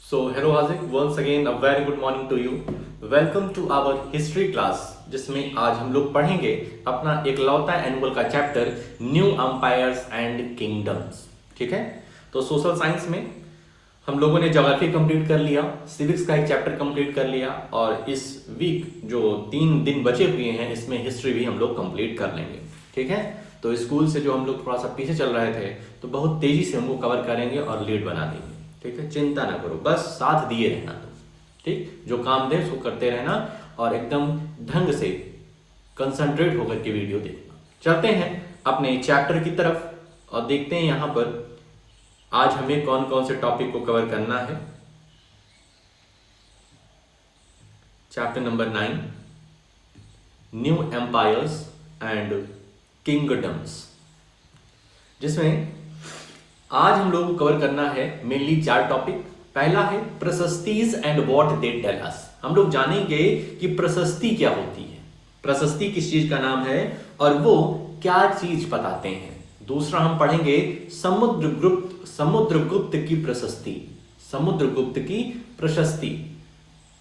So, hello Hazik, once again a very good morning to you. Welcome to our history class, जिसमें आज हम लोग पढ़ेंगे अपना इकलौता एनुअल का chapter new empires and kingdoms. ठीक है, तो सोशल साइंस में हम लोगों ने ज्योग्राफी कंप्लीट कर लिया, सिविक्स का एक चैप्टर कंप्लीट कर लिया और इस वीक जो 3 दिन बचे हुए हैं इसमें हिस्ट्री भी हम लोग कंप्लीट कर लेंगे। ठीक है, तो स्कूल से जो हम लोग थोड़ा सा पीछे चल रहे थे तो बहुत तेजी से हमको कवर करेंगे और लीड बना देंगे। ठीक है, चिंता ना करो, बस साथ दिए रहना तुम। ठीक, जो काम दे उसको करते रहना और एकदम ढंग से कंसंट्रेट होकर के वीडियो देखना। चलते हैं अपने चैप्टर की तरफ और देखते हैं यहाँ पर आज हमें कौन कौन से टॉपिक को कवर करना है। Chapter number 9, new empires and kingdoms, जिसमें आज हम लोग को कवर करना है मेनली 4 टॉपिक। पहला है prashastis and what they tell us. हम लोग जानेंगे कि प्रशस्ति क्या होती है, प्रशस्ति किस चीज का नाम है और वो क्या चीज बताते हैं। दूसरा हम पढ़ेंगे समुद्रगुप्त की प्रशस्ति, समुद्रगुप्त की प्रशस्ति।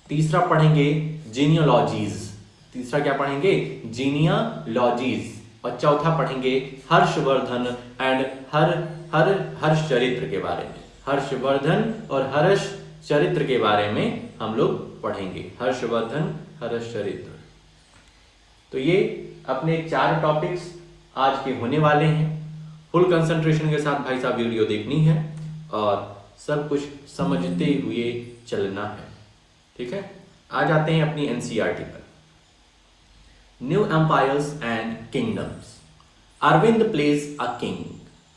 तीसरा पढ़ेंगे जीनियोलॉजीज, तीसरा क्या पढ़ेंगे, जीनियोलॉजीज। और चौथा पढ़ेंगे हर्षवर्धन एंड हर्ष चरित्र के बारे में। हर्षवर्धन और हर्ष चरित्र के बारे में हम लोग पढ़ेंगे, हर्षवर्धन हर्ष चरित्र। तो ये अपने 4 टॉपिक्स आज के होने वाले हैं। फुल कंसंट्रेशन के साथ भाई साहब वीडियो देखनी है और सब कुछ समझते हुए चलना है। ठीक है, आ जाते हैं अपनी एनसीईआरटी पर। New empires and kingdoms. Arvind plays a king.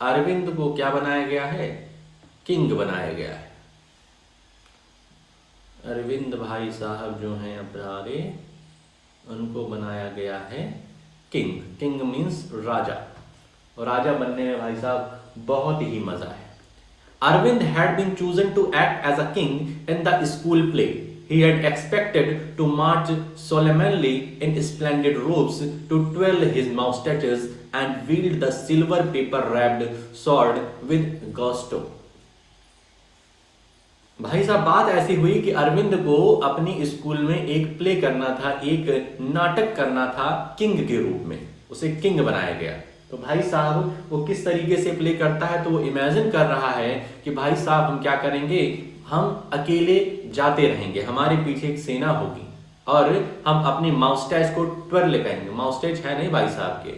Arvind को क्या बनाया गया है, किंग बनाया गया है। अरविंद भाई साहब जो हैं अपरारे, उनको बनाया गया है किंग। किंग मीन्स राजा, और राजा बनने में भाई साहब बहुत ही मजा है। Arvind had been chosen to act as a king in the school play. He had expected to march solemnly in splendid robes, to twirl his moustaches and wield the silver paper-wrapped sword with gusto. भाई साहब बात ऐसी हुई कि अरविंद को अपनी school में एक प्ले करना था, एक नाटक करना था किंग के रूप में, उसे किंग बनाया गया। तो भाई साहब वो किस तरीके से प्ले करता है, तो वो इमेजिन कर रहा है कि भाई साहब हम क्या करेंगे, हम अकेले जाते रहेंगे, हमारे पीछे एक सेना होगी और हम अपनी माउस्टैच को ट्विर्ल करेंगे। माउस्टैच है नहीं भाई साहब के,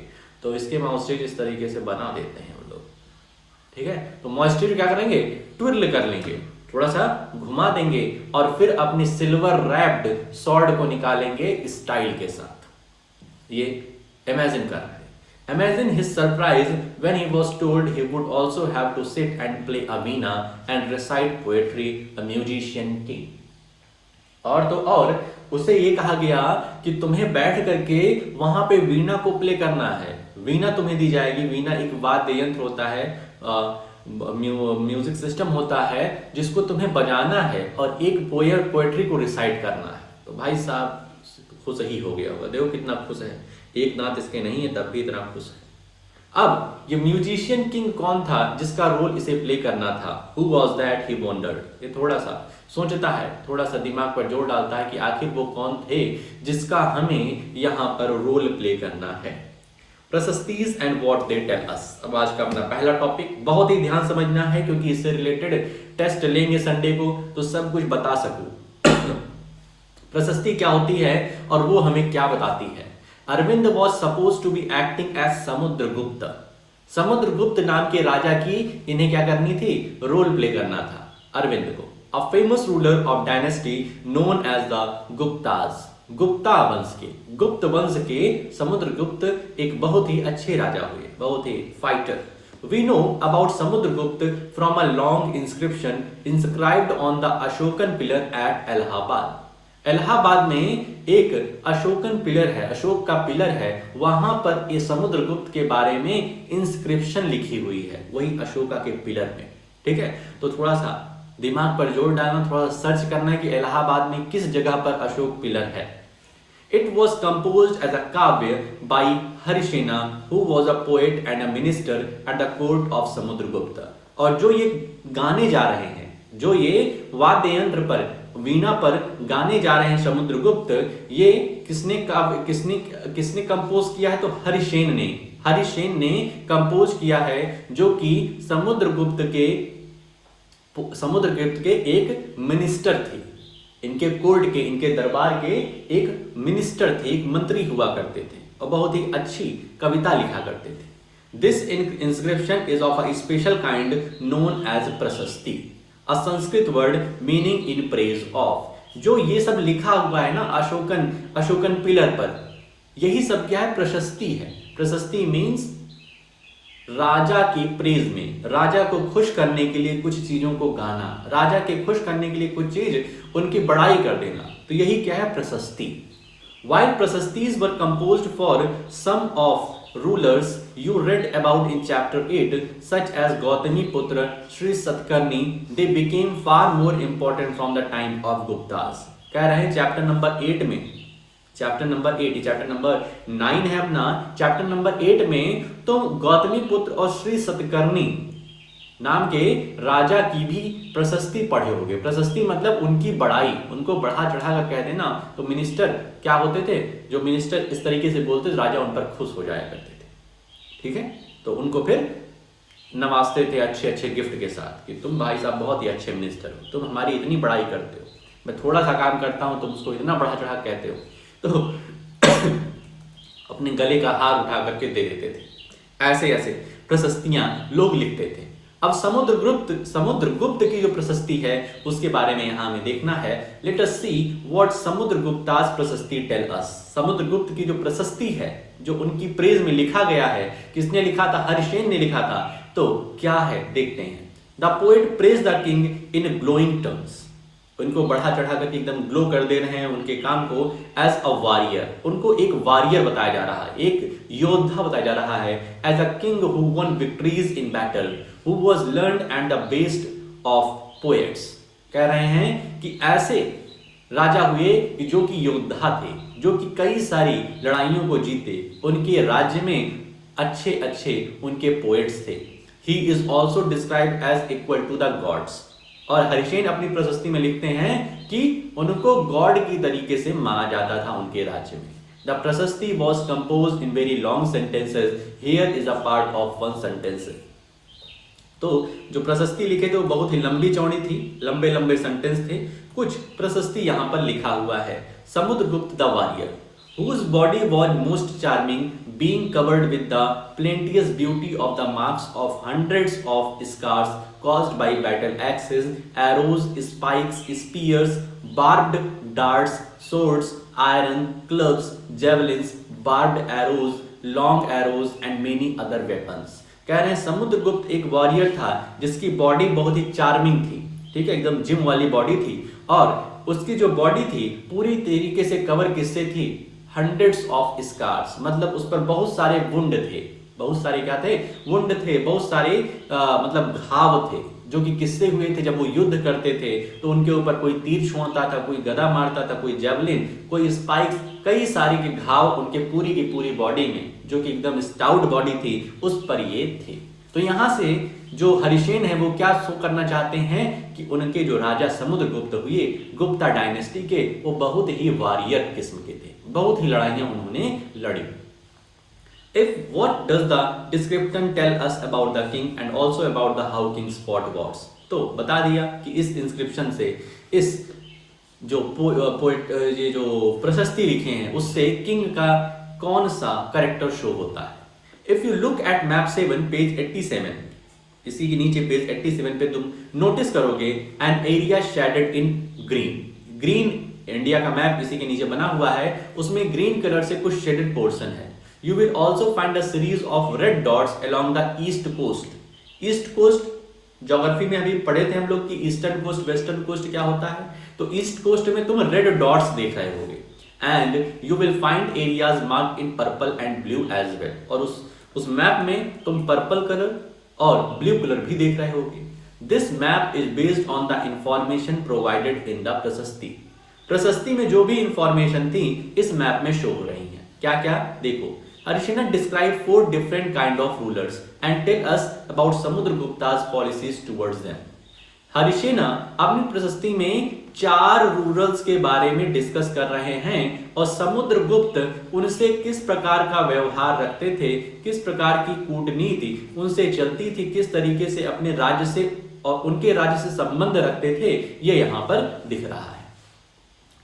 तो इसके माउस्टैच इस तरीके से बना देते हैं हम लोग। ठीक है, तो माउस्टैच क्या करेंगे, ट्विर्ल कर लेंगे, थोड़ा सा घुमा देंगे और फिर अपनी सिल्वर रैप्ड सॉर्ड को निकालेंगे स्टाइल के साथ। ये इमेजिन कर रहे हैं। Imagine his surprise when he was told he would also have to sit and play a veena and recite poetry, a musician king. और तो और उसे ये कहा गया कि तुम्हें बैठ करके वहां पे वीणा को प्ले करना है। वीणा तुम्हें दी जाएगी। वीणा एक वाद्य यंत्र होता है, म्यूजिक सिस्टम होता है जिसको तुम्हें बजाना है और एक पोएट्री को रिसाइट करना है। तो भाई साहब खुश ही हो गया होगा, देखो कितना खुश है, एक दांत इसके नहीं है तब भी इतना खुश है। अब ये म्यूजिशियन किंग कौन था जिसका रोल इसे प्ले करना था, who was that, he wondered. ये थोड़ा सा सोचता है, थोड़ा सा दिमाग पर जोर डालता है कि आखिर वो कौन थे जिसका हमें यहाँ पर रोल प्ले करना है। Prashastis and what they tell us. अब आज का अपना पहला टॉपिक बहुत ही ध्यान समझना है क्योंकि इससे रिलेटेड टेस्ट लेंगे संडे को, तो सब कुछ बता सकूं। प्रशस्ति क्या होती है और वो हमें क्या बताती है। Arvind was suppose to be acting as Samudragupta. Samudragupta नाम के राजा की इन्हें क्या करनी थी, रोल प्ले करना था अरविंद को। A famous ruler of dynasty known as the Guptas. Gupta वंश के, गुप्त वंश के समुद्रगुप्त एक बहुत ही अच्छे राजा हुए, बहुत ही fighter. We know about Samudragupta from a long inscription inscribed on the Ashokan pillar at Allahabad. Allahabad में एक अशोकन पिलर है, अशोक का पिलर है, वहां पर ये समुद्रगुप्त के बारे में इंस्क्रिप्शन लिखी हुई है, वही अशोका के पिलर में। ठीक है, तो थोड़ा सा दिमाग पर जोर डालना, थोड़ा सा सर्च करना है कि इलाहाबाद में किस जगह पर अशोक पिलर है। It was composed as a kavya by Harisena who was a poet and a minister at the court of Samudragupta. और जो ये गाने जा रहे हैं जो ये वाद्य यंत्र पर, वीणा पर गाने जा रहे हैं समुद्रगुप्त, ये किसने कंपोज किया है? तो हरिसेन ने कंपोज किया है, जो कि समुद्रगुप्त के एक मिनिस्टर थे। इनके कोर्ट के, इनके दरबार के एक मिनिस्टर थे, एक मंत्री हुआ करते थे और बहुत ही अच्छी कविता लिखा करते थे। This inscription is of a special kind known as prashasti, a Sanskrit word meaning in praise of. जो ये सब लिखा हुआ है ना अशोकन पिलर पर, यही सब क्या है? प्रशस्ति है। प्रशस्ति मीन्स राजा की प्रेज में, राजा को खुश करने के लिए कुछ चीजों को गाना, राजा के खुश करने के लिए कुछ चीज उनकी बड़ाई कर देना, तो यही क्या है? प्रशस्ति। While प्रशस्तिस were composed for some of rulers you read about in chapter 8, such as Gautami Putra, Sri Satkarni, they became far more important from the time of Guptas। कह रहे हैं चैप्टर नंबर 8 में, चैप्टर नंबर 9 है अपना, chapter number 8 में तो गौतमी पुत्र और श्री सतकर्णी नाम के राजा की भी प्रशस्ति पढ़े होंगे। प्रशस्ति मतलब उनकी बड़ाई, उनको बढ़ा चढ़ा कर कह देना। तो मिनिस्टर क्या होते थे? जो मिनिस्टर इस तरीके से बोलते थे, राजा उन पर खुश हो जाया करते थे। ठीक है, तो उनको फिर नवाजते थे अच्छे अच्छे गिफ्ट के साथ कि तुम भाई साहब बहुत ही अच्छे मिनिस्टर हो, तुम हमारी इतनी बड़ाई करते हो, मैं थोड़ा सा काम करता हूं तुम उसको इतना बढ़ा चढ़ा कहते हो। तो अपने गले का हार उठा करके दे देते थे। ऐसे ऐसे प्रशस्तियां लोग लिखते थे। अब समुद्रगुप्त की जो प्रशस्ति है उसके बारे में यहां हमें देखना है। लेट अस सी व्हाट समुद्रगुप्तास प्रशस्ति टेल अस। समुद्रगुप्त की जो प्रशस्ति है, जो उनकी प्रेज में लिखा गया है, किसने लिखा था? हरिसेन ने लिखा था। तो क्या है देखते हैं। The poet praise the king in glowing terms. उनको बढ़ा चढ़ा करके एकदम ग्लो कर दे रहे हैं उनके काम को। एज अ वॉरियर, उनको एक वॉरियर बताया जा रहा है, एक योद्धा बताया जा रहा है। As a king who won victories in battle, who was learned and the best of poets. कह रहे हैं कि ऐसे राजा हुए कि जो कि योद्धा थे, जो कि कई सारी लड़ाइयों को जीते, उनके राज्य में अच्छे अच्छे उनके पोएट्स थे। He is also described as equal to the gods. और हरिसेन अपनी प्रशस्ति में लिखते हैं कि उनको गॉड की तरीके से माना जाता था उनके राज्य में। द प्रशस्ति was compose in very long sentences, here is a part of one sentence. तो जो प्रशस्ति लिखे थे वो बहुत ही लंबी चौड़ी थी, लंबे लंबे सेंटेंस थे। कुछ प्रशस्ति यहां पर लिखा हुआ है। Samudragupta the warrior, whose body was most charming, being covered with the plenteous beauty of the marks of hundreds of scars caused by battle axes, arrows, spikes, spears, barbed darts, swords, iron clubs, javelins, barbed arrows, long arrows and many other weapons। कह रहे हैं समुद्रगुप्त एक warrior था जिसकी body बहुत ही charming थी, ठीक है, एकदम जिम वाली बॉडी थी। और उसकी जो बॉडी थी पूरी तरीके से कवर किससे थी? हंड्रेड्स ऑफ स्कार्स, मतलब उस पर बहुत सारे वुंड थे, बहुत सारे क्या थे? वुंड थे, बहुत सारे मतलब घाव थे, जो कि किससे हुए थे? जब वो युद्ध करते थे तो उनके ऊपर कोई तीर छोड़ता था, कोई गदा मारता था, कोई जेवलिन, कोई स्पाइक्स, कई सारे के घाव उनके पूरी की पूरी बॉडी में, जो कि एकदम स्टाउट बॉडी थी, उस पर ये थे। तो यहां से जो हरिसेन है वो क्या शो करना चाहते हैं कि उनके जो राजा समुद्रगुप्त हुए गुप्ता डायनेस्टी के, वो बहुत ही वॉरियर किस्म के थे, बहुत ही लड़ाइयां उन्होंने लड़ी। If what does the description tell us about the king and also about the how king fought wars? तो बता दिया कि इस इंस्क्रिप्शन से, इस जो पोएट ये जो प्रशस्ति लिखे हैं उससे किंग का कौन सा कैरेक्टर शो होता है। If you look at map 7 page 87, इसी के नीचे पेज 87 पे तुम नोटिस करोगे an area shaded in green. Green India का मैप इसी के नीचे बना हुआ है, उसमें ग्रीन कलर से कुछ शेडेड पोर्शन है। You will also find a series of red dots along the east coast. East coast geography में अभी पढ़े थे हम लोग कि ईस्टर्न कोस्ट वेस्टर्न कोस्ट क्या होता है, तो ईस्ट कोस्ट में तुम रेड डॉट्स देख रहे होगे। And you will find areas marked in purple and blue as well, और उस मैप में तुम पर्पल कलर और ब्लू कलर भी देख रहे होगे। This map is based on the information provided in the prashasti. Prashasti में जो भी इंफॉर्मेशन थी इस मैप में शो हो रही है। क्या क्या देखो, Harisena described 4 different kind of rulers and tell us about Samudragupta's policies towards them. Harisena अपनी प्रशस्ति में 4 रूरल्स के बारे में डिस्कस कर रहे हैं और समुद्रगुप्त उनसे किस प्रकार का व्यवहार रखते थे, किस प्रकार की कूटनीति उनसे चलती थी, किस तरीके से अपने राज्य से और उनके राज्य से संबंध रखते थे, ये यहां पर दिख रहा है।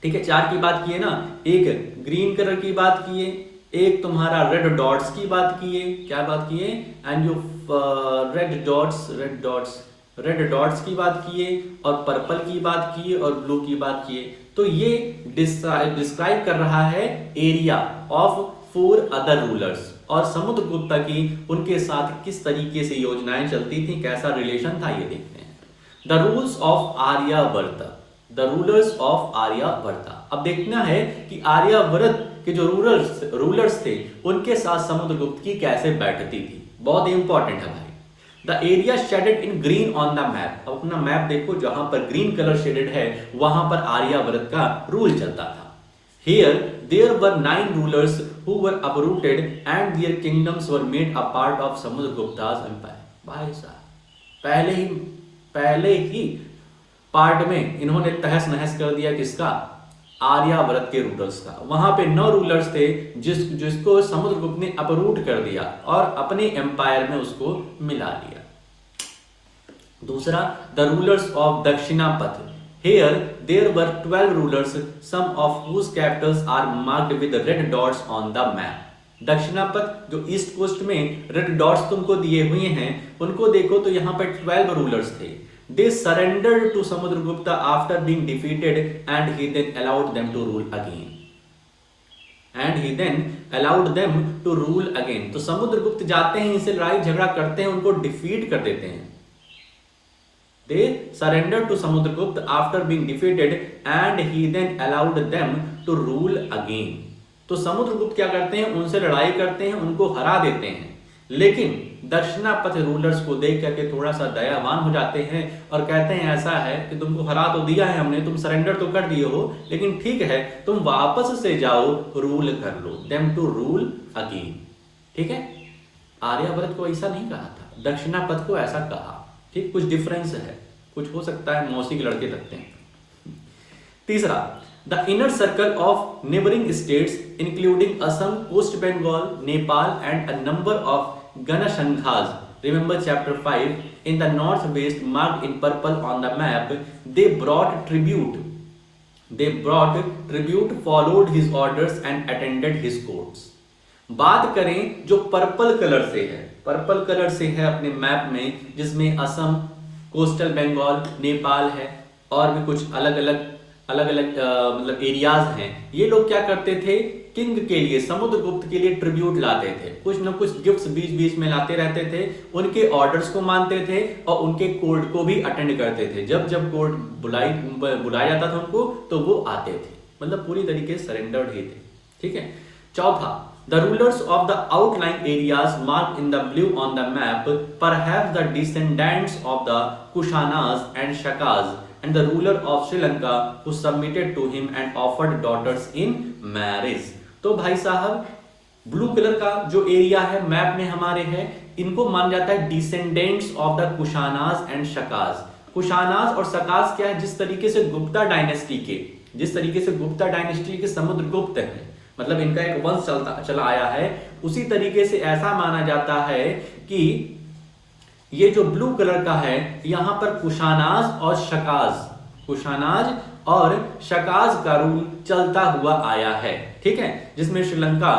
ठीक है, 4 की बात किए ना, एक ग्रीन कलर की बात किए, एक तुम्हारा रेड डॉट्स की बात किए, क्या बात किए, एंड यू रेड डॉट्स की बात किए और पर्पल की बात किए और ब्लू की बात किए। तो ये डिस्क्राइब कर रहा है एरिया ऑफ 4 अदर रूलर्स और समुद्रगुप्त की उनके साथ किस तरीके से योजनाएं चलती थी, कैसा रिलेशन था, ये देखते हैं। The rules of Aryavarta, the rulers of Aryavarta. अब देखना है कि आर्यावर्त के जो रूलर्स थे उनके साथ समुद्रगुप्त की कैसे बैठती थी, बहुत इंपॉर्टेंट है भाई। The area shaded in green on the map. अब अपना मैप देखो, जहां पर ग्रीन कलर शेडेड है वहां पर आर्यावर्त का रूल चलता था। Here there were 9 rulers who were uprooted and their kingdoms were made a part of Samudragupta's empire। भाई साहब पहले ही पार्ट में इन्होंने तहस नहस कर दिया किसका, आर्यावर्त के रूलर्स का। वहां पे 9 रूलर्स थे जिसको समुद्रगुप्त ने अपरूट कर दिया और अपने एम्पायर में उसको मिला लिया। दूसरा, the rulers of Dakshinapatha. Here there were 12 rulers, some of whose capitals are marked with red dots on the map। Dakshinapatha जो ईस्ट कोस्ट में रेड डॉट्स तुमको दिए हुए हैं, उनको देखो तो यहाँ पर 12 रूलर्स थे। They surrendered to Samudragupta after being defeated and he then allowed them to rule again। तो समुद्रगुप्त जाते हैं, इनसे लड़ाई झगड़ा करते हैं, उनको डिफीट कर देते हैं। They surrendered to Samudragupta after being defeated and he then allowed them to rule again। तो समुद्रगुप्त क्या करते हैं, उनसे लड़ाई करते हैं, उनको हरा देते हैं, लेकिन दक्षिणापथ रूलर्स को देख करके थोड़ा सा दयावान हो जाते हैं और कहते हैं ऐसा है कि तुमको हरा तो दिया है हमने, तुम सरेंडर तो कर दिए हो, लेकिन ठीक है तुम वापस से जाओ, रूल कर लो, them to rule again। ठीक है, आर्यावर्त को ऐसा नहीं कहा था, दक्षिणापथ को ऐसा कहा। ठीक, कुछ डिफरेंस है, कुछ हो सकता है मौसी के लड़के लगते हैं। तीसरा, the inner circle of neighbouring states including Assam, west Bengal, Nepal and a number of ganasanghas, remember chapter 5, in the northwest marked in purple on the map, they brought tribute, followed his orders and attended his courts। बात करें जो purple colour से है, purple colour से है अपने map में, जिसमें असम, कोस्टल बंगाल, नेपाल है और भी कुछ अलग अलग मतलब एरियाज हैं। ये लोग क्या करते थे, किंग के लिए, समुद्रगुप्त के लिए ट्रिब्यूट लाते थे, कुछ न कुछ गिफ्ट्स बीच बीच में लाते रहते थे, उनके ऑर्डर्स को मानते थे और उनके कोर्ट को भी अटेंड करते थे। जब जब कोर्ट बुलाया जाता था उनको तो वो आते थे, मतलब पूरी तरीके से सरेंडर्ड ही थे। ठीक है। चौथा, the rulers of the outlying areas marked in the blue on the map, perhaps the descendants of the Kushanas and Shakas and the ruler of Sri Lanka who submitted to him and offered daughters in marriage। तो भाई साहब blue colour का जो area है map में हमारे है, इनको मान जाता है descendants of the Kushanas and शकास। Kushanas और शकास क्या है, जिस तरीके से गुप्ता डायनेस्टी के समुद्रगुप्त है, मतलब इनका एक वंश चला आया है, उसी तरीके से ऐसा माना जाता है कि ये जो ब्लू कलर का है यहां पर कुशानाज और शकाज का रूल चलता हुआ आया है। ठीक है, जिसमें श्रीलंका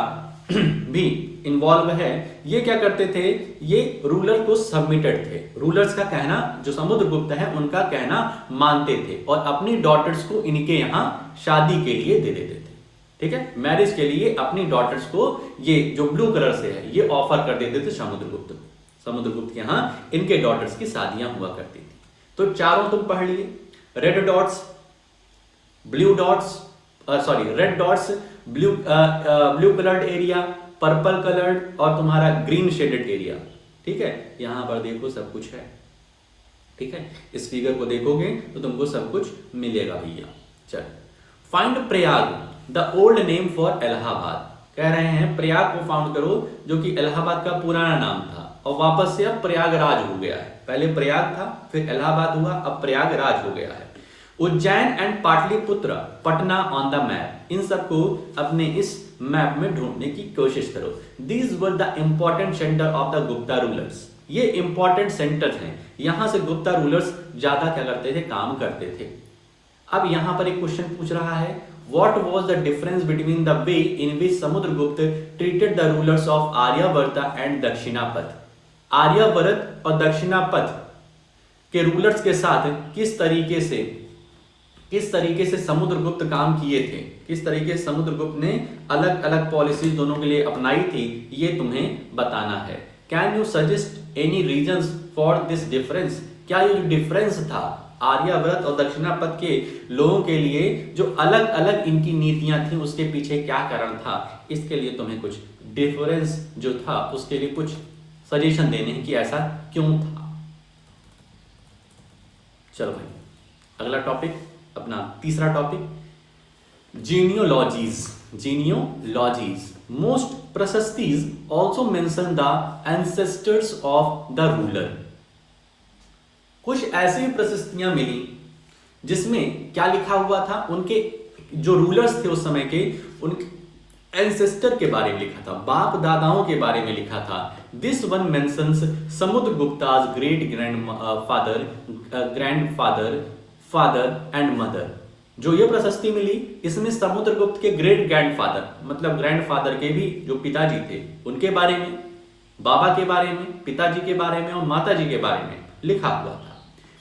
भी इन्वॉल्व है। ये क्या करते थे, ये रूलर को सबमिटेड थे, रूलर्स का कहना, जो समुद्रगुप्त है उनका कहना मानते थे और अपनी डॉटर्स को इनके यहां शादी के लिए दे देते थे। ठीक है, मैरिज के लिए अपनी डॉटर्स को, ये जो ब्लू कलर से है, ये ऑफर कर देते थे समुद्रगुप्त के यहां इनके डॉटर्स की शादियां हुआ करती थी। तो चारों तुम पढ़ लिए, red dots, blue dots, red dots, blue coloured area, purple coloured और तुम्हारा ग्रीन शेडेड एरिया। ठीक है, यहां पर देखो सब कुछ है। ठीक है, इस फिगर को देखोगे तो तुमको सब कुछ मिलेगा भैया। चल, find Prayag, the old name for Allahabad. कह रहे हैं प्रयाग को फाउंड करो, जो कि इलाहाबाद का पुराना नाम था। और वापस से अब प्रयागराज हो गया है। पहले प्रयाग था, फिर इलाहाबाद हुआ, अब प्रयागराज हो गया है। Ujjain and Pataliputra, Patna on the map, इन सबको अपने इस मैप में ढूंढने की कोशिश करो। These were the important centre of the Gupta rulers, ये इंपॉर्टेंट सेंटर्स हैं, यहां से गुप्ता रूलर्स ज्यादा क्या करते थे, काम करते थे। अब यहां पर एक क्वेश्चन पूछ रहा है, what was the difference between the way in which Samudragupta treated the rulers of Aryavarta and Dakshinapatha. Aryavarta और दक्षिणापथ के रूलर्स के साथ किस तरीके से समुद्रगुप्त काम किए थे, किस तरीके से समुद्रगुप्त ने अलग अलग पॉलिसीज दोनों के लिए अपनाई थी, ये तुम्हें बताना है। Can you suggest any reasons for this difference, क्या ये जो डिफरेंस था आर्यावर्त और दक्षिणापथ के लोगों के लिए, जो अलग अलग इनकी नीतियां थी, उसके पीछे क्या कारण था, इसके लिए तुम्हें कुछ डिफरेंस जो था उसके लिए कुछ सजेशन देने हैं कि ऐसा क्यों था। चलो भाई, अगला टॉपिक, अपना तीसरा topic, genealogies. Genealogies, most prashastis also mention the ancestors of the ruler. कुछ ऐसी प्रशस्तियां मिली जिसमें क्या लिखा हुआ था, उनके जो रूलर्स थे उस समय के, उनके एंसेस्टर के बारे में लिखा था, बाप दादाओं के बारे में लिखा था। This one mentions Samudragupta's great grandfather, father and mother. जो ये प्रशस्ति मिली, इसमें समुद्रगुप्त के ग्रेट ग्रैंडफादर, मतलब ग्रैंडफादर के भी जो पिताजी थे उनके बारे में, बाबा के बारे में, पिताजी के बारे में और माताजी के बारे में लिखा हुआ था।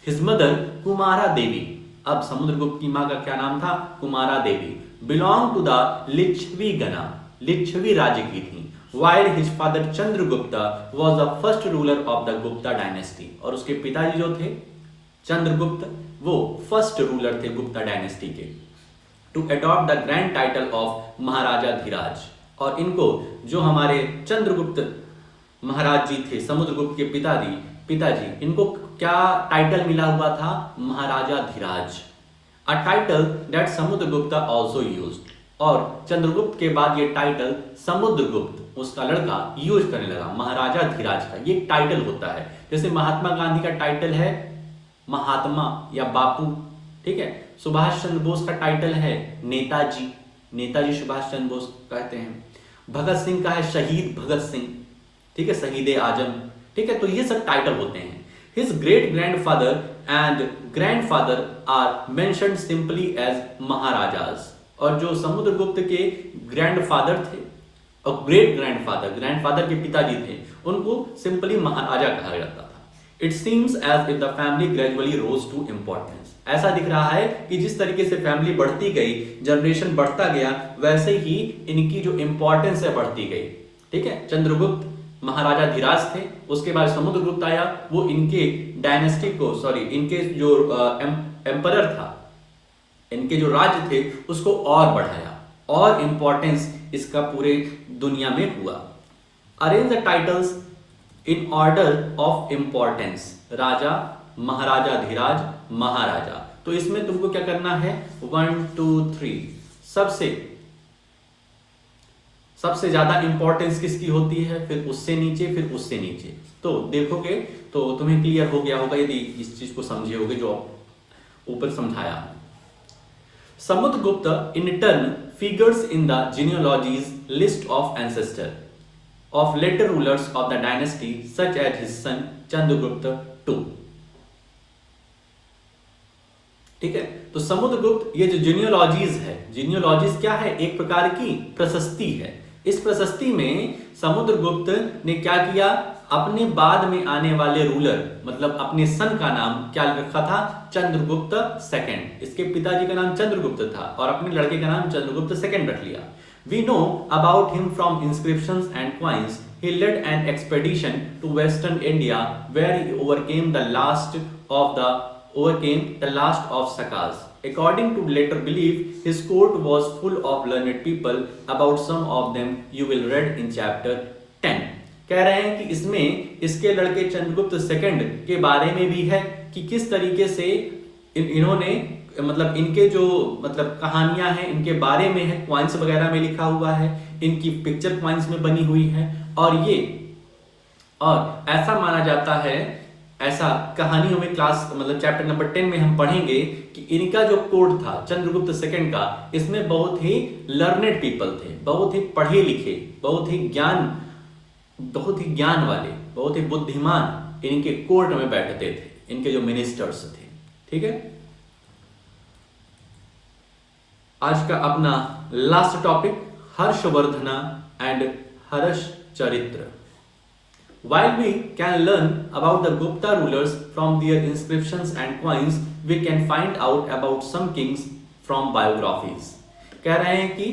हिज मदर कुमारा देवी, अब समुद्रगुप्त की मां का क्या नाम था, कुमारा देवी, बिलोंग टू द लिच्छवी गना, लिच्छवी राज्य की थी। While his father Chandragupta was the first ruler of the Gupta dynasty, और उसके पिताजी जो थे चंद्रगुप्त, वो फर्स्ट रूलर थे गुप्ता डायनेस्टी के। To adopt the grand title of Maharaja Dhiraj, और इनको जो हमारे चंद्रगुप्त महाराज जी थे, समुद्रगुप्त के पिताजी, इनको क्या टाइटल मिला हुआ था, Maharaja Dhiraj, a title that Samudragupta also used. और चंद्रगुप्त के बाद ये टाइटल समुद्रगुप्त, उसका लड़का, यूज करने लगा, महाराजा धीराज का। ये टाइटल होता है, जैसे महात्मा गांधी का टाइटल है महात्मा या बापू, ठीक है। सुभाष चंद्र बोस का टाइटल है नेताजी, नेताजी सुभाष चंद्र बोस कहते हैं। भगत सिंह का है शहीद भगत सिंह, ठीक है, शहीद आजम, ठीक है। तो ये सब टाइटल होते हैं। His great grandfather and grandfather are mentioned simply as महाराजास, और जो समुद्रगुप्त के ग्रैंडफादर थे और ग्रेट ग्रैंडफादर के पिताजी थे, उनको सिंपली महाराजा कहा जाता था। It seems as if the family gradually rose to importance, ऐसा दिख रहा है कि जिस तरीके से फैमिली बढ़ती गई, जनरेशन बढ़ता गया, वैसे ही इनकी जो इंपॉर्टेंस है बढ़ती गई, ठीक है। चंद्रगुप्त महाराजा धीराज थे, उसके बाद समुद्रगुप्त आया, वो इनके डायनेस्टी को, इनके जो एम्परर था, इनके जो राज्य थे उसको और बढ़ाया, और इंपॉर्टेंस इसका पूरे दुनिया में हुआ। Arrange the titles in order of importance, raja, maharaja dhiraj, maharaja. तो इसमें तुमको क्या करना है, 1 2 3, सबसे ज्यादा इंपॉर्टेंस किसकी होती है, फिर उससे नीचे, फिर उससे नीचे। तो देखोगे तो तुम्हें क्लियर हो गया होगा यदि इस चीज को समझे होगे जो ऊपर समझाया। Samudragupta in turn figures in the genealogies list of ancestor of later rulers of the dynasty such as his son Chandragupta II, ठीक है। तो समुद्रगुप्त, ये जो जीनियोलॉजीज है, जीनियोलॉजीज क्या है, एक प्रकार की प्रशस्ति है। इस प्रशस्ति में समुद्रगुप्त ने क्या किया, अपने बाद में आने वाले रूलर, मतलब अपने सन का नाम क्या रखा था, चंद्रगुप्त II। इसके पिताजी का नाम चंद्रगुप्त था और अपने लड़के का नाम चंद्रगुप्त II रख लिया। We know about him from inscriptions and coins. He led an expedition to Western India where he overcame the last of Sakas. According to later belief, his court was full of learned people. About some of them you will read in chapter 10. कह रहे हैं कि इसमें इसके लड़के Chandragupta II के बारे में भी है कि किस तरीके से इन्होंने, मतलब इनके जो कहानियां हैं इनके बारे में है, क्वाइंस वगैरह में लिखा हुआ है, इनकी पिक्चर क्वाइंस में बनी हुई है, और ये और ऐसा माना जाता है, ऐसा कहानी हमें क्लास मतलब चैप्टर नंबर 10 में हम पढ़ेंगे कि इनका जो कोर्ट था चंद्रगुप्त सेकंड का, इसमें बहुत ही लर्नेड पीपल थे, बहुत ही पढ़े लिखे, बहुत ही ज्ञान वाले, बहुत ही बुद्धिमान इनके कोर्ट में बैठते थे, इनके जो मिनिस्टर्स थे। ठीक है, आज का अपना लास्ट टॉपिक हर्षवर्धना एंड हर्ष चरित्र। While we can learn about the Gupta rulers from their inscriptions and coins, we can find out about some kings from biographies. कह रहे हैं कि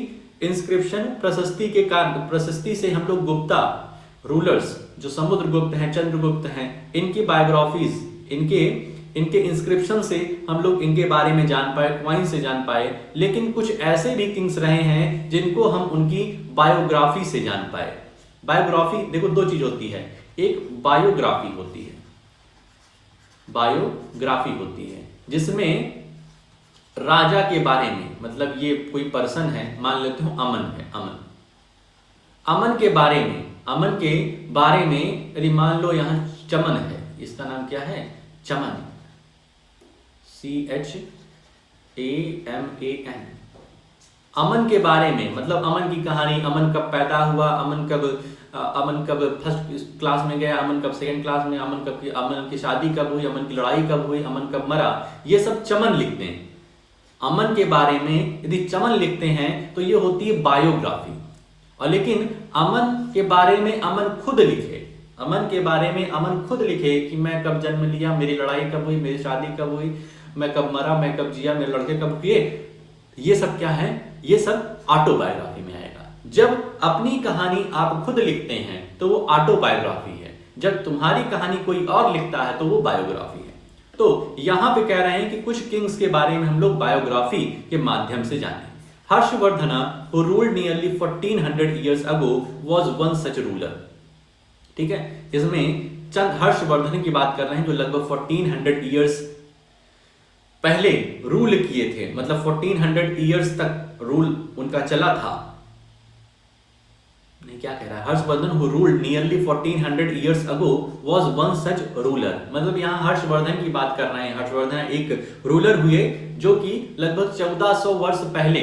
इंस्क्रिप्शन प्रशस्ति के कारण, प्रशस्ति से हम लोग गुप्ता रूलर्स जो समुद्रगुप्त हैं, चंद्रगुप्त हैं, इनकी बायोग्राफीज, इनके इंस्क्रिप्शन से हम लोग इनके बारे में जान पाए, क्वाइन से जान पाए। लेकिन कुछ ऐसे भी किंग्स रहे हैं जिनको हम उनकी बायोग्राफी से जान पाए। बायोग्राफी देखो दो चीज होती है, एक बायोग्राफी होती है, बायोग्राफी होती है जिसमें राजा के बारे में, मतलब ये कोई पर्सन है, मान लेते हो अमन है, अमन के बारे में यदि मान लो यहाँ चमन है, इसका नाम क्या है, चमन, CHAMAN। अमन के बारे में मतलब अमन की कहानी, अमन कब पैदा हुआ, अमन कब फर्स्ट क्लास में गया, अमन कब सेकंड क्लास में, अमन की शादी कब हुई, अमन की लड़ाई कब हुई, अमन कब मरा, ये सब चमन लिखते हैं। अमन के बारे में यदि चमन लिखते हैं तो ये होती है बायोग्राफी। और लेकिन अमन के बारे में अमन खुद लिखे कि मैं कब जन्म लिया, मेरी लड़ाई कब हुई, मेरी शादी कब हुई, मैं कब मरा, मैं कब जिया, मेरे लड़के कब हुए, ये सब क्या है, ये सब ऑटोबायोग्राफी में आएगा। जब अपनी कहानी आप खुद लिखते हैं तो वो ऑटोबायोग्राफी है, जब तुम्हारी कहानी कोई और लिखता है तो वो बायोग्राफी है। तो यहां पे कह रहे हैं कि कुछ किंग्स के बारे में हम लोग बायोग्राफी के माध्यम से जानें। Harshavardhana who ruled nearly 1400 years ago was one such ruler। ठीक है, इसमें चंद हर्षवर्धन की बात कर रहे हैं जो लगभग 1400 ईयर्स पहले रूल किए थे, मतलब 1400 ईयर्स तक रूल उनका चला था। नहीं, क्या कह रहा है, Harshvardhan who ruled nearly 1400 years ago was one such ruler। मतलब यहाँ हर्षवर्धन की बात कर रहे हैं। हर्षवर्धन एक रूलर हुए जो कि लगभग 1400 वर्ष पहले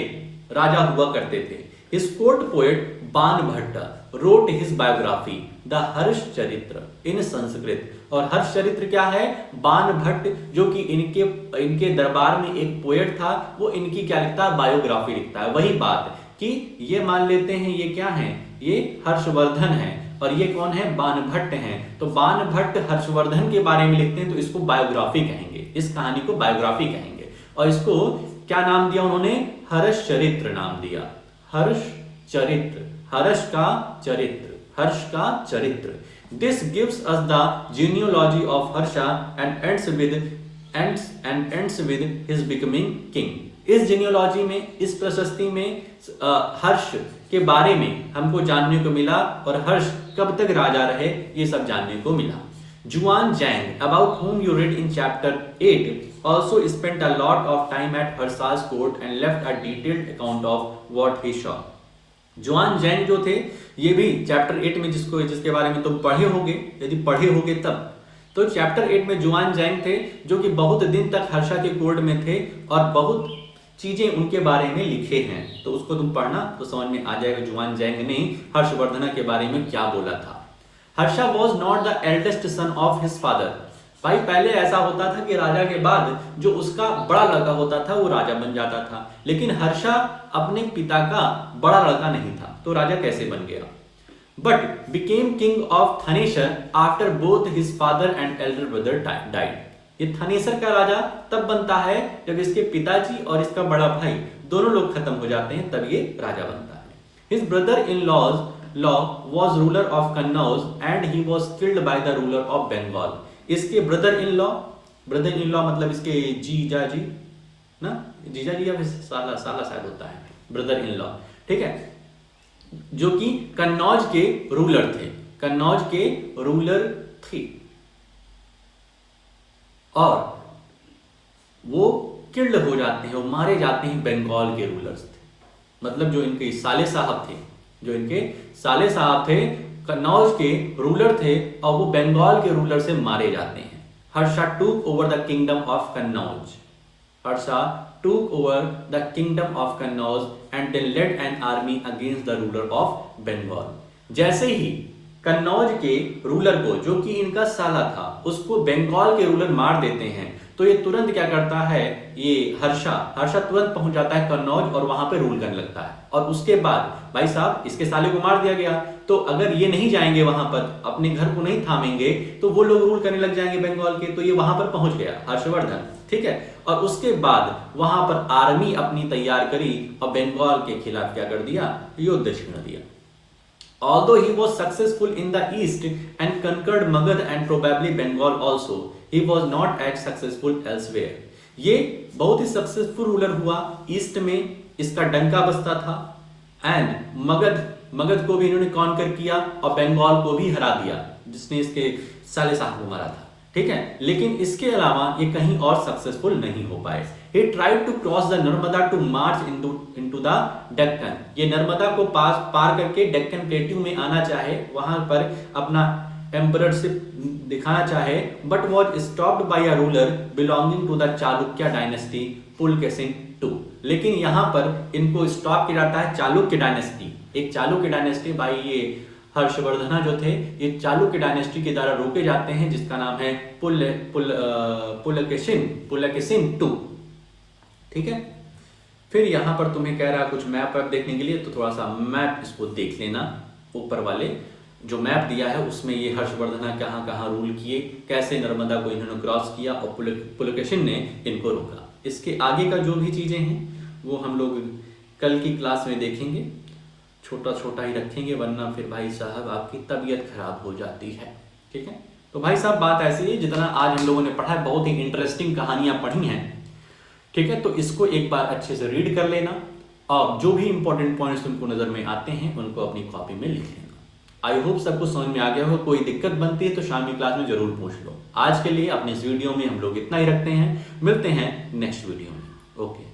राजा हुआ करते थे। His court poet Ban Bhatt wrote his biography the Harshacharita in Sanskrit. और हर्ष चरित्र क्या है, बान भट्ट जो कि इनके दरबार में एक पोएट था, वो इनकी क्या लिखता है, बायोग्राफी लिखता है। वही बात कि ये मान लेते हैं ये क्या है, ये हर्षवर्धन है और ये कौन है, बान भट्ट हैं। तो बान भट्ट हर्षवर्धन के बारे में लिखते हैं तो इसको बायोग्राफी कहेंगे, इस कहानी को बायोग्राफी कहेंगे। और इसको क्या नाम दिया उन्होंने, हर्ष चरित्र नाम दिया। हर्ष चरित्र, हर्ष का चरित्र। This gives us the genealogy of Harsha and ends with his becoming king। इस genealogy में, इस प्रशस्ति में हर्ष के बारे में हमको जानने को मिला और हर्ष कब तक राजा रहे ये सब जानने को मिला। जुआन जैंग, about whom you read in chapter 8, also spent a lot of time at Harsha's court and left a detailed account of what he saw। जुआन जैंग जो थे ये भी चैप्टर 8 में जिसके बारे में तुम पढ़े होगे, यदि पढ़े होगे तब, तो चैप्टर 8 में जुआन जैंग थे जो कि बहुत दिन तक हर्षा के कोर्ट में थे और बहुत चीजें उनके बारे में लिखे हैं। तो उसको तुम पढ़ना तो समझ में आ जाएगा जुआन जैंग ने हर्षवर्धन के बारे में क्या बोला था। Harsha was not the eldest son of his father. भाई पहले ऐसा होता था कि राजा के बाद जो उसका बड़ा लड़का होता था वो राजा बन जाता था, लेकिन हर्षा अपने पिता का बड़ा लड़का नहीं था, तो राजा कैसे बन गया। But became king of Thanesar after both his father and Elder brother died. ये थनेसर का राजा तब बनता है जब इसके पिताजी और इसका बड़ा भाई दोनों लोग खत्म हो जाते हैं, तब ये राजा बनता है। His brother in law was ruler of Kannauj and he was killed by the ruler of Bengal. इसके ब्रदर इन लॉ मतलब इसके जीजा जी ना, जीजा जी या फिर साला शायद होता है, ब्रदर इन लॉ, ठीक है, जो कि कन्नौज के रूलर थे और वो किल्ड हो जाते हैं, वो मारे जाते हैं, बंगाल के रूलर्स थे। मतलब जो इनके साले साहब थे कन्नौज के रूलर थे और वो बंगाल के रूलर से मारे जाते हैं। Harsha took over the kingdom of Kannauj. Harsha took over the kingdom of Kannauj and then led an army against the ruler of Bengal. जैसे ही कन्नौज के रूलर को, जो कि इनका साला था, उसको बंगाल के रूलर मार देते हैं, तो ये तुरंत क्या करता है, ये हर्षा तुरंत पहुंच जाता है कन्नौज और वहां पे रूल करने लगता है। और उसके बाद भाई साहब इसके साले को मार दिया गया, तो अगर ये नहीं जाएंगे वहां पर, अपने घर को नहीं थामेंगे, तो वो लोग रूल करने लग जाएंगे बंगाल के। तो ये वहां पर पहुंच गया हर्षवर्धन, ठीक है। और उसके बाद वहां पर आर्मी अपनी तैयार करी और बंगाल के खिलाफ क्या कर दिया, युद्ध छेड़ दिया। Although he was successful in the east and conquered Magध and probably Bengal also, he was not as successful elsewhere. ये बहुत ही सक्सेसफुल रूलर हुआ, ईस्ट में इसका डंका बजता था, एंड मगध को भी इन्होंने कॉन्कर किया और बंगाल को भी हरा दिया, जिसने इसके साले साहब को मारा था, ठीक है। लेकिन इसके अलावा ये कहीं और सक्सेसफुल नहीं हो पाए। He tried to cross the Narmada to march into the Deccan. ये नर्मदा को पार करके डेक्कन प्लेट्यू में आना चाहे, वहां पर अपना एम्पररशिप दिखाना चाहे, but was stopped by a ruler belonging to the Chalukya dynasty Pulakeshin II। लेकिन यहाँ पर इनको स्टॉप किया जाता है चालुक्य डायनेस्टी, एक चालुक्य डायनेस्टी, भाई ये हर्षवर्धना जो थे ये चालुक्य डायनेस्टी के द्वारा रोके जाते हैं, जिसका नाम है पुलकेशिन II, ठीक है। फिर यहां पर तुम्हें कह रहा कुछ मैप देखने के लिए, तो थोड़ा सा मैप इसको देख लेना। ऊपर वाले जो मैप दिया है उसमें ये हर्षवर्धना कहाँ कहाँ रूल किए, कैसे नर्मदा को इन्होंने क्रॉस किया और पुलकेशिन ने इनको रोका। इसके आगे का जो भी चीजें हैं वो हम लोग कल की क्लास में देखेंगे, छोटा छोटा ही रखेंगे, वरना फिर भाई साहब आपकी तबीयत खराब हो जाती है, ठीक है। तो भाई साहब बात ऐसी है, जितना आज हम लोगों ने पढ़ा है, बहुत ही इंटरेस्टिंग कहानियां पढ़ी हैं, ठीक है। तो इसको एक बार अच्छे से रीड कर लेना और जो भी इंपॉर्टेंट पॉइंट्स तुमको नजर में आते हैं उनको अपनी कॉपी में लिख लेना। आई होप सबको समझ में आ गया हो। कोई दिक्कत बनती है तो शाम की क्लास में जरूर पूछ लो। आज के लिए अपने इस वीडियो में हम लोग इतना ही रखते हैं, मिलते हैं नेक्स्ट वीडियो में। ओके।